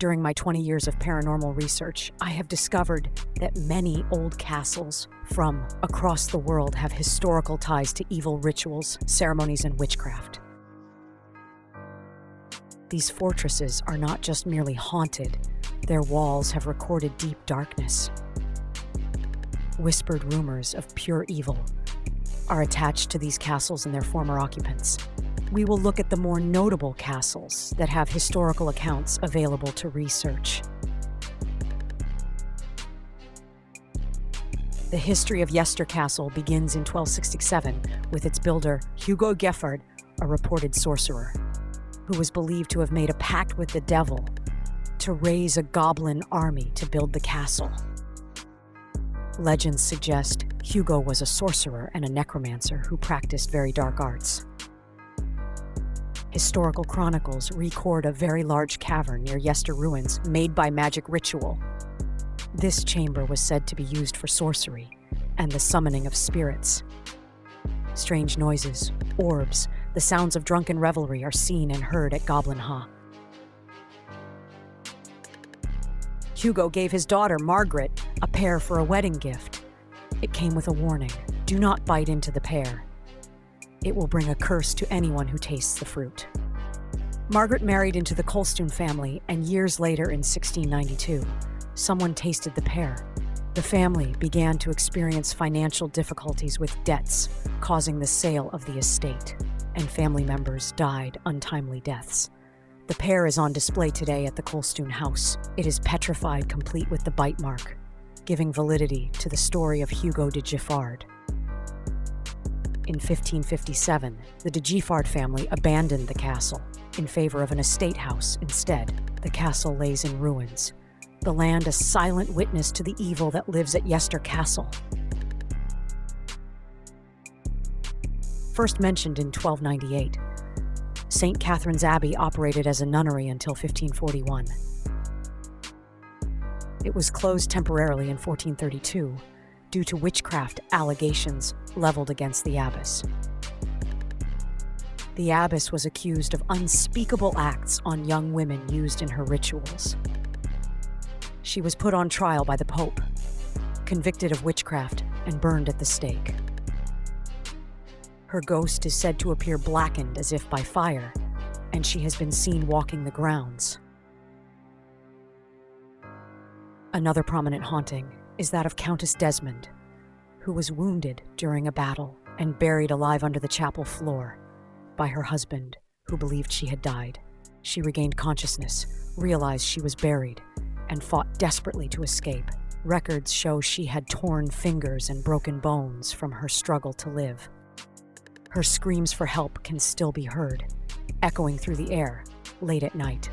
During my 20 years of paranormal research, I have discovered that many old castles from across the world have historical ties to evil rituals, ceremonies, and witchcraft. These fortresses are not just merely haunted, their walls have recorded deep darkness. Whispered rumors of pure evil are attached to these castles and their former occupants. We will look at the more notable castles that have historical accounts available to research. The history of Yester Castle begins in 1267 with its builder, Hugo Geffard, a reported sorcerer, who was believed to have made a pact with the devil to raise a goblin army to build the castle. Legends suggest Hugo was a sorcerer and a necromancer who practiced very dark arts. Historical chronicles record a very large cavern near Yester ruins made by magic ritual. This chamber was said to be used for sorcery and the summoning of spirits. Strange noises, orbs, the sounds of drunken revelry are seen and heard at Goblin Ha. Hugo gave his daughter, Margaret, a pear for a wedding gift. It came with a warning: do not bite into the pear. It will bring a curse to anyone who tastes the fruit. Margaret married into the Colston family, and years later, in 1692, someone tasted the pear. The family began to experience financial difficulties with debts, causing the sale of the estate, and family members died untimely deaths. The pear is on display today at the Colston House. It is petrified, complete with the bite mark, giving validity to the story of Hugo de Giffard. In 1557, the de Giffard family abandoned the castle in favor of an estate house instead. The castle lays in ruins, the land a silent witness to the evil that lives at Yester Castle. First mentioned in 1298, St. Catherine's Abbey operated as a nunnery until 1541. It was closed temporarily in 1432 due to witchcraft allegations leveled against the abbess. The abbess was accused of unspeakable acts on young women used in her rituals. She was put on trial by the Pope, convicted of witchcraft, and burned at the stake. Her ghost is said to appear blackened as if by fire, and she has been seen walking the grounds. Another prominent haunting is that of Countess Desmond, who was wounded during a battle and buried alive under the chapel floor by her husband, who believed she had died. She regained consciousness, realized she was buried, and fought desperately to escape. Records show she had torn fingers and broken bones from her struggle to live. Her screams for help can still be heard, echoing through the air late at night.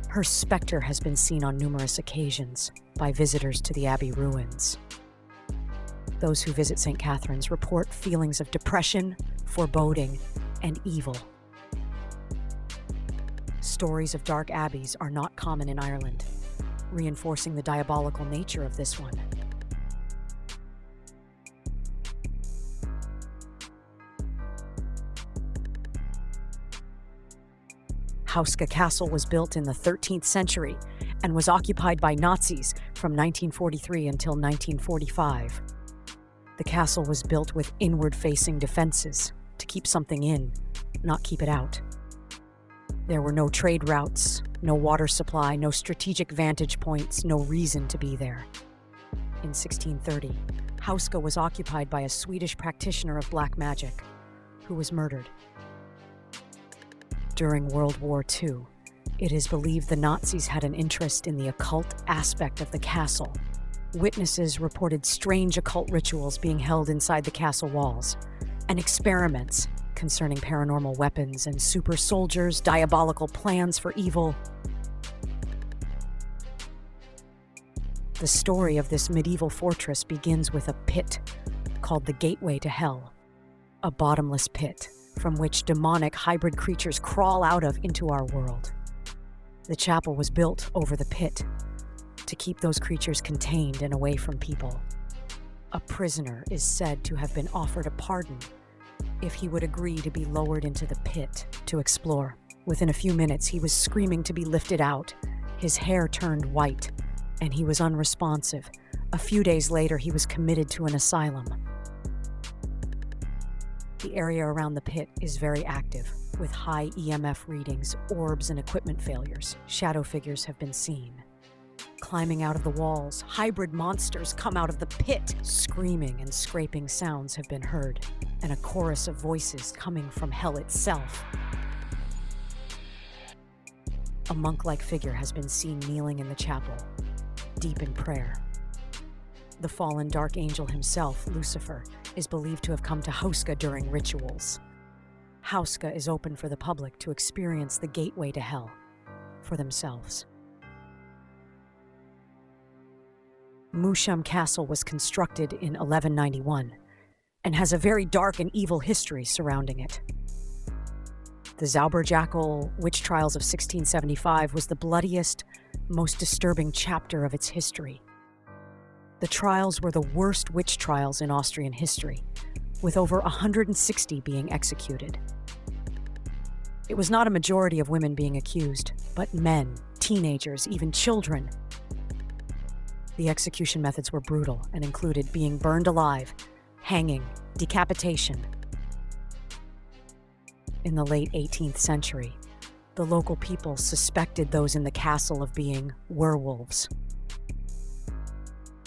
Her specter has been seen on numerous occasions by visitors to the Abbey ruins. Those who visit St. Catherine's report feelings of depression, foreboding, and evil. Stories of dark abbeys are not common in Ireland, reinforcing the diabolical nature of this one. Hauska Castle was built in the 13th century and was occupied by Nazis from 1943 until 1945. The castle was built with inward-facing defenses to keep something in, not keep it out. There were no trade routes, no water supply, no strategic vantage points, no reason to be there. In 1630, Hauska was occupied by a Swedish practitioner of black magic, who was murdered. During World War II, it is believed the Nazis had an interest in the occult aspect of the castle. Witnesses reported strange occult rituals being held inside the castle walls, and experiments concerning paranormal weapons and super soldiers, diabolical plans for evil. The story of this medieval fortress begins with a pit called the Gateway to Hell, a bottomless pit from which demonic hybrid creatures crawl out of into our world. The chapel was built over the pit to keep those creatures contained and away from people. A prisoner is said to have been offered a pardon if he would agree to be lowered into the pit to explore. Within a few minutes, he was screaming to be lifted out, His hair turned white, and he was unresponsive. A few days later, he was committed to an asylum. The area around the pit is very active, with high EMF readings, orbs, and equipment failures. Shadow figures have been seen. Climbing out of the walls, hybrid monsters come out of the pit. Screaming and scraping sounds have been heard, and a chorus of voices coming from hell itself. A monk-like figure has been seen kneeling in the chapel, deep in prayer. The fallen dark angel himself, Lucifer, is believed to have come to Hauska during rituals. Hauska is open for the public to experience the gateway to hell for themselves. Musham Castle was constructed in 1191 and has a very dark and evil history surrounding it. The Zauberjackal witch trials of 1675 was the bloodiest, most disturbing chapter of its history. The trials were the worst witch trials in Austrian history, with over 160 being executed. It was not a majority of women being accused, but men, teenagers, even children. The execution methods were brutal and included being burned alive, hanging, decapitation. In the late 18th century, the local people suspected those in the castle of being werewolves.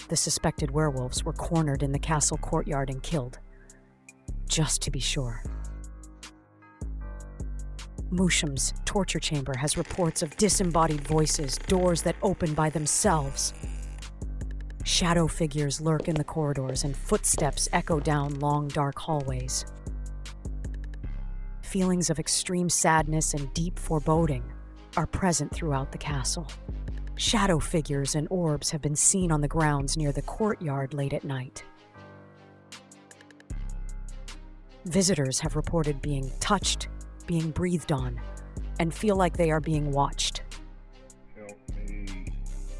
The suspected werewolves were cornered in the castle courtyard and killed, just to be sure. Musham's torture chamber has reports of disembodied voices, doors that open by themselves. Shadow figures lurk in the corridors and footsteps echo down long, dark hallways. Feelings of extreme sadness and deep foreboding are present throughout the castle. Shadow figures and orbs have been seen on the grounds near the courtyard late at night. Visitors have reported being touched, being breathed on, and feel like they are being watched. Help me.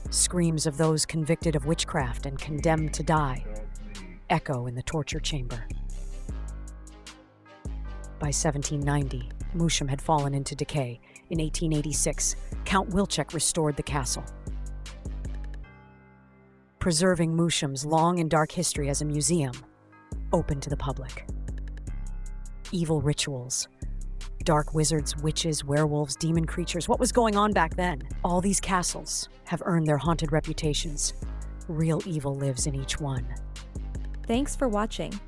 Screams of those convicted of witchcraft and condemned to die Help me. echo in the torture chamber. By 1790, Musham had fallen into decay. In 1886, Count Wilczek restored the castle, preserving Musham's long and dark history as a museum, open to the public. Evil rituals, dark wizards, witches, werewolves, demon creatures. What was going on back then? All these castles have earned their haunted reputations. Real evil lives in each one. Thanks for watching.